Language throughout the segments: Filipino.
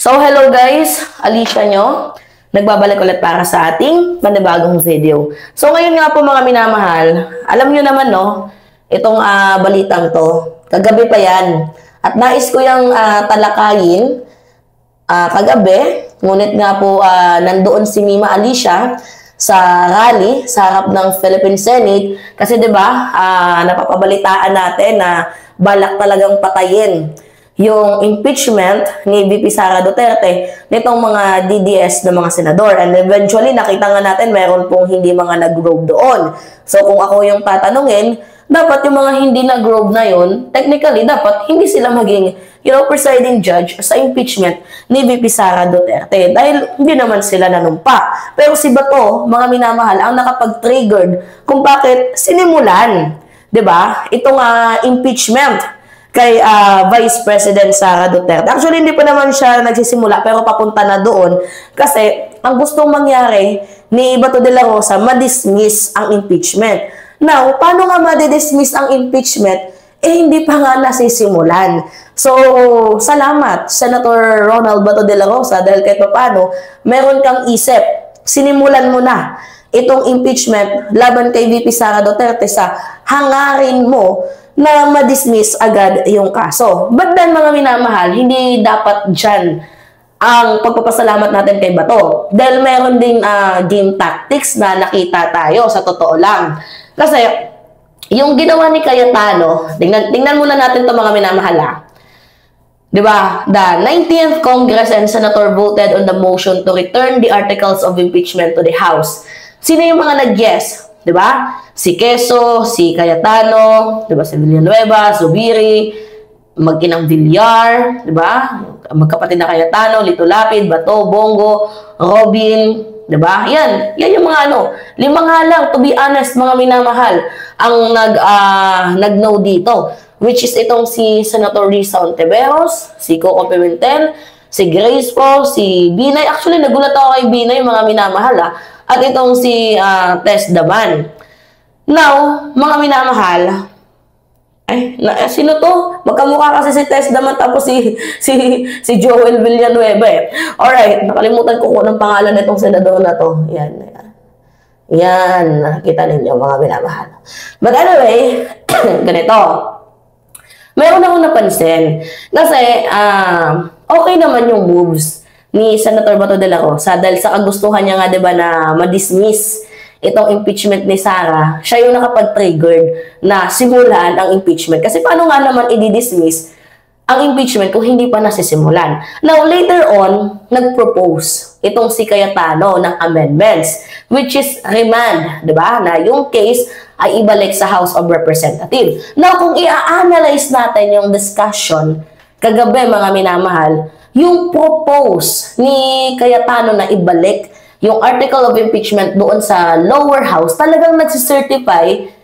So, hello guys! Alicia nyo. Nagbabalik ulit para sa ating panibagong video. So, ngayon nga po mga minamahal, alam nyo naman no, itong balitang to, kagabi pa yan. At nais ko yung talakayin kagabi, ngunit nga po nandoon si Mima Alicia sa rally sa harap ng Philippine Senate kasi 'di ba napapabalitaan natin na balak talagang patayin yung impeachment ni VP Sara Duterte nitong mga DDS na mga senador. And eventually, nakita nga natin meron pong hindi mga nag-robe doon. So, kung ako yung tatanungin, dapat yung mga hindi nag-robe na yun, technically, dapat hindi sila maging, presiding judge sa impeachment ni VP Sara Duterte. Dahil hindi naman sila nanumpa. Pero si Bato, mga minamahal, ang nakapag-triggered kung bakit sinimulan, 'di ba? Itong impeachment kay Vice President Sara Duterte. Actually, hindi pa naman siya nagsisimula pero papunta na doon kasi ang gustong mangyari ni Bato de la Rosa, ma-dismiss ang impeachment. Now, paano nga ma-dismiss ang impeachment? Hindi pa nga nasisimulan. So, salamat, Senator Ronald Bato de la Rosa, dahil kahit paano, meron kang isip. Sinimulan mo na itong impeachment laban kay VP Sara Duterte sa hangarin mo na ma-dismiss agad yung kaso. But then, mga minamahal, hindi dapat dyan ang pagpapasalamat natin kay Bato. Dahil meron ding game tactics na nakita tayo sa totoo lang. Kasi, yung ginawa ni Cayetano, tingnan muna natin ito mga minamahal. Diba? The 19th Congress and Senator voted on the motion to return the articles of impeachment to the House. Sino yung mga nag-yes? Diba? Si Quezon, si Cayetano, diba? Si Villanueva, Zubiri, mag-inang Villar, diba? Magkapatid na Cayetano, Lito Lapid, Bato, Bongo, Robin, diba? Yan yung mga lima nga lang, to be honest, mga minamahal, ang nag-no dito. Which is itong si Senator Risa Ontiveros, si Coco Pimentel, si Grace po, si Binay. Actually, nagulat ako kay Binay, mga minamahal At itong si Tess Daban. Now, mga minamahal, sino to? Magkamukha kasi si Tess Daban tapos si Joel Villanueva Alright, nakalimutan ko kung anong pangalan nitong senador na to. Yan, nakita ninyo mga minamahal. But anyway, ganito. Mayroon akong napansin. Kasi, okay naman yung moves ni Senator Bato de la Rosa dahil sa kagustuhan niya nga, diba, na ma-dismiss itong impeachment ni Sara. Siya yung nakapag-triggered na simulan ang impeachment. Kasi paano nga naman i-dismiss ang impeachment kung hindi pa nasisimulan? Now, later on, nag-propose itong si Cayetano ng amendments, which is remand, diba? Na yung case ay ibalik sa House of Representatives. Now, kung i-analyze natin yung discussion, kagabi mga minamahal, yung propose ni Cayetano na ibalik yung article of impeachment doon sa lower house, talagang nagsicertify,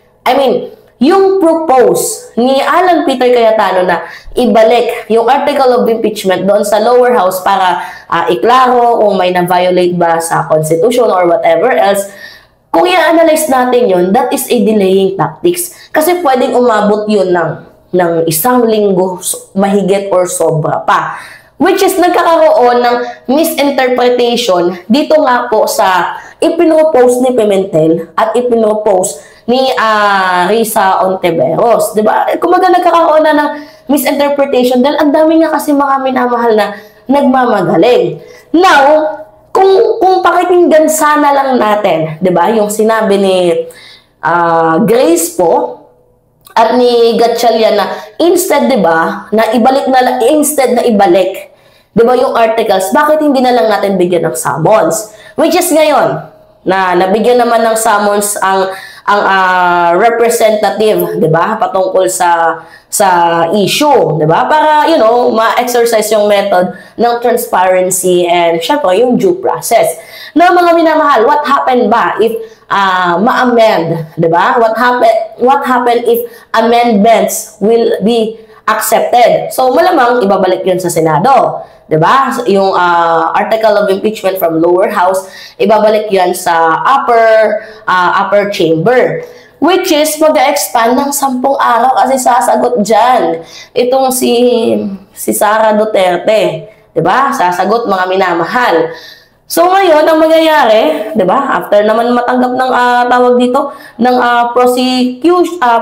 yung propose ni Alan Peter Cayetano na ibalik yung article of impeachment doon sa lower house para iklaro kung may na-violate ba sa Constitution or whatever else. Kung i-analyze natin yun, that is a delaying tactics. Kasi pwedeng umabot yun ng isang linggo mahigit or sobra pa. Which is nagkakaroon ng misinterpretation dito nga po sa ipinropose ni Pimentel at ipinropose ni Risa Ontiveros. Diba? Kumaga nagkakaroon na ng misinterpretation dahil ang dami nga kasi mga minamahal na nagmamagaling. Now, kung pakikinggan sana lang natin, 'di ba? Yung sinabi ni Grace po at ni Gatchalian na instead, 'di ba, na ibalik 'di ba yung articles, bakit hindi na lang natin bigyan ng summons? Which is ngayon na nabigyan naman ng summons ang representative, 'di ba? Patungkol sa issue, 'di ba? Para ma-exercise yung method ng transparency and syempre yung due process. Now, mga minamahal, what happened ba if ma-amend, 'di ba? What happened if amendments will be accepted? So, malamang ibabalik 'yun sa Senado. Diba? Yung article of impeachment from lower house, ibabalik yan sa upper chamber. Which is, mag-expand ng 10 araw kasi sasagot dyan. Itong si Sara Duterte. 'Di ba? Sasagot, mga minamahal. So ngayon, ang mangyayari, 'di ba? After naman matanggap ng tawag dito ng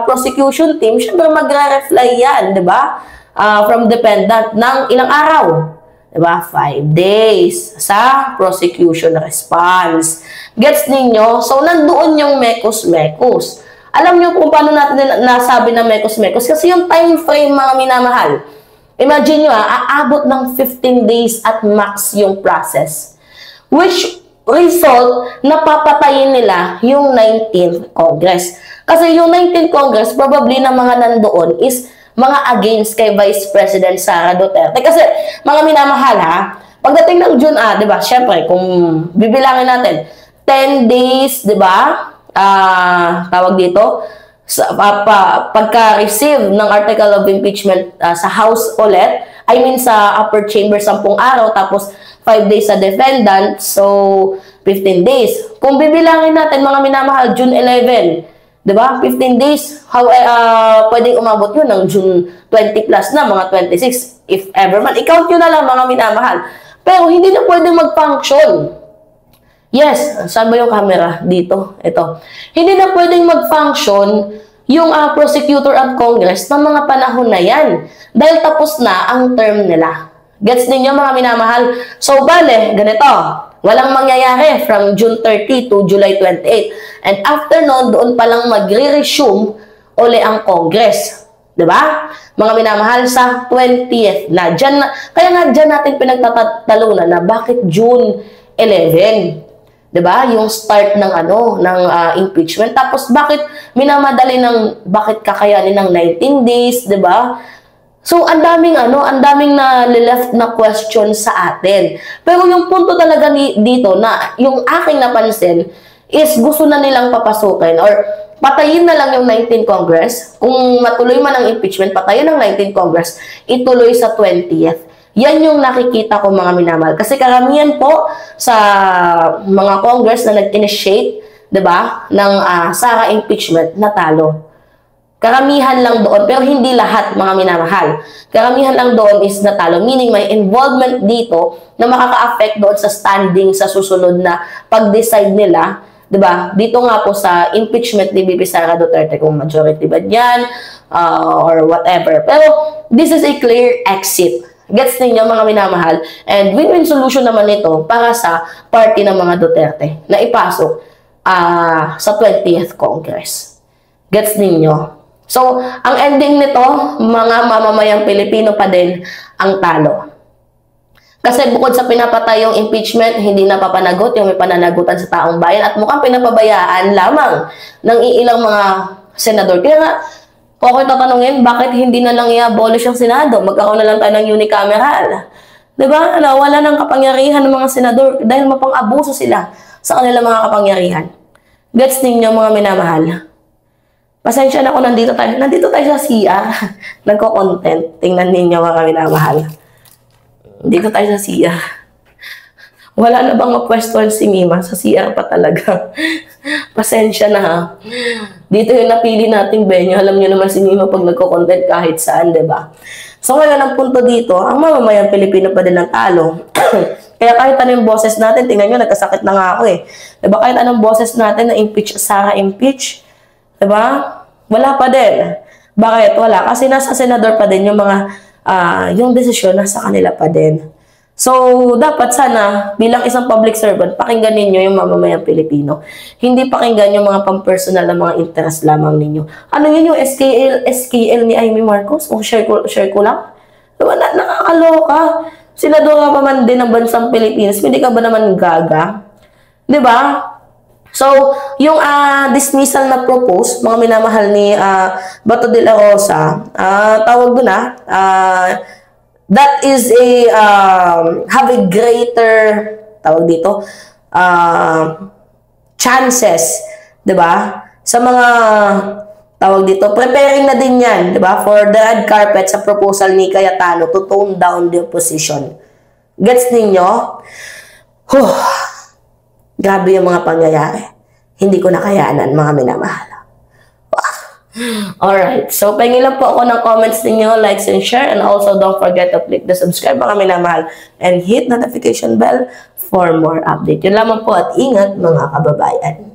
prosecution team, syempre magre-reply 'yan, 'di ba? From defendant ng ilang araw, 'di ba? 5 days sa prosecution response. Gets ninyo? So nandoon yung mekos-mekos. Alam niyo kung paano natin nasabi na mekos-mekos kasi yung time frame, mga minamahal. Imagine nyo, aabot ng 15 days at max yung process. Which result, napapatayin nila yung 19th Congress. Kasi yung 19th Congress, probably na mga nandoon is mga against kay Vice President Sara Duterte. Kasi, mga minamahal ha, pagdating ng June, di ba, syempre, kung bibilangin natin, 10 days, di ba, tawag dito, pagka-receive ng article of impeachment sa House ulit, I mean sa upper chamber 10 araw, tapos 5 days sa defendant, so 15 days. Kung bibilangin natin, mga minamahal, June 11, di ba? 15 days, pwedeng umabot yun ng June 20 plus na, mga 26, if ever man. I-count nyo na lang, mga minamahal. Pero hindi na pwedeng mag-function. Yes, saan ba yung camera? Dito, ito. Hindi na pwedeng mag-function yung prosecutor at Congress ng mga panahon na yan. Dahil tapos na ang term nila. Gets ninyo, mga minamahal? So, bale, ganito. Walang mangyayari from June 30 to July 28. And after nun, doon palang magre-resume uli ang Congress. Diba? Mga minamahal, sa 20th na. Kaya nga dyan natin pinagtatalunan na bakit June 11. 'Di ba? Yung start ng ng impeachment. Tapos bakit minamadali bakit kakayanin ng 19 days, 'di ba? So ang daming na left na question sa atin. Pero yung punto talaga dito na yung aking napansin is gusto na nilang papasukin or patayin na lang yung 19th Congress. Kung matuloy man ang impeachment, patayin ang 19th Congress, ituloy sa 20th. Yan yung nakikita ko, mga minamahal. Kasi karamihan po sa mga Congress na nag-initiate, 'di ba, ng Sara impeachment, natalo. Karamihan lang doon, pero hindi lahat, mga minamahal. Karamihan lang doon is natalo, meaning may involvement dito na makaka-affect doon sa standing sa susunod na pag-decide nila, 'di ba? Dito nga po sa impeachment ni VP Sara Duterte, kung majority ba yan or whatever. Pero this is a clear exit. Gets ninyo, mga minamahal? And win-win solution naman ito para sa party ng mga Duterte na ipasok sa 20th Congress. Gets ninyo? So, ang ending nito, mga mamamayang Pilipino pa din ang talo. Kasi bukod sa pinapatay yung impeachment, hindi napapanagot yung may pananagutan sa taong bayan at mukhang pinapabayaan lamang ng iilang mga senador. Kaya nga, kung ako'y tatanungin, bakit hindi na lang i-abolish ang Senado? Magkakaroon na lang tayo ng unicameral. Diba? Wala nang kapangyarihan ng mga senador dahil mapang-abuso sila sa kanilang mga kapangyarihan. Gets ninyo, mga minamahal? Pasensya na kung nandito tayo. Nandito tayo sa CR. Nagko-content. Tingnan ninyo, mga minamahal. Dito tayo sa CR. Wala na bang ma-question si Mima? Sa CR pa talaga. Pasensya na ha. Dito yung napili nating venue. Alam niyo naman si Mima pag nagko-content kahit saan, diba? So ngayon, ang punto dito, ang mamamayang Pilipino pa din ang talo. Kaya kahit anong boses natin, tingnan nyo, nagkasakit na nga ako eh. Diba? Kahit anong boses natin na impeach, Sara impeach, diba? Wala pa din. Bakit? Wala. Kasi nasa senador pa din yung mga, yung desisyon nasa kanila pa din. So, dapat sana, bilang isang public servant, pakinggan ninyo yung mamamayang Pilipino. Hindi pakinggan yung mga pampersonal na mga interest lamang ninyo. Ano yun yung SKL ni Amy Marcos? O share ko lang? Diba, nakakaloka. Senadora pa man din ng bansang Pilipinas. Hindi ka ba naman gaga? Diba? So, yung dismissal na propose, mga minamahal ni Bato de la Rosa, tawag doon that is have a greater, tawag dito, chances, 'di ba? Sa mga, tawag dito, preparing na din yan, 'di ba? For the red carpet sa proposal ni Cayetano to tone down the opposition. Gets ninyo? Grabe yung mga pangyayari. Hindi ko nakayanan, mga minamahal. Alright, so pahingin lang po ako ng comments ninyo, likes and share, and also don't forget to click the subscribe mga minamahal and hit notification bell for more update. Yun lamang po at ingat mga kababayan.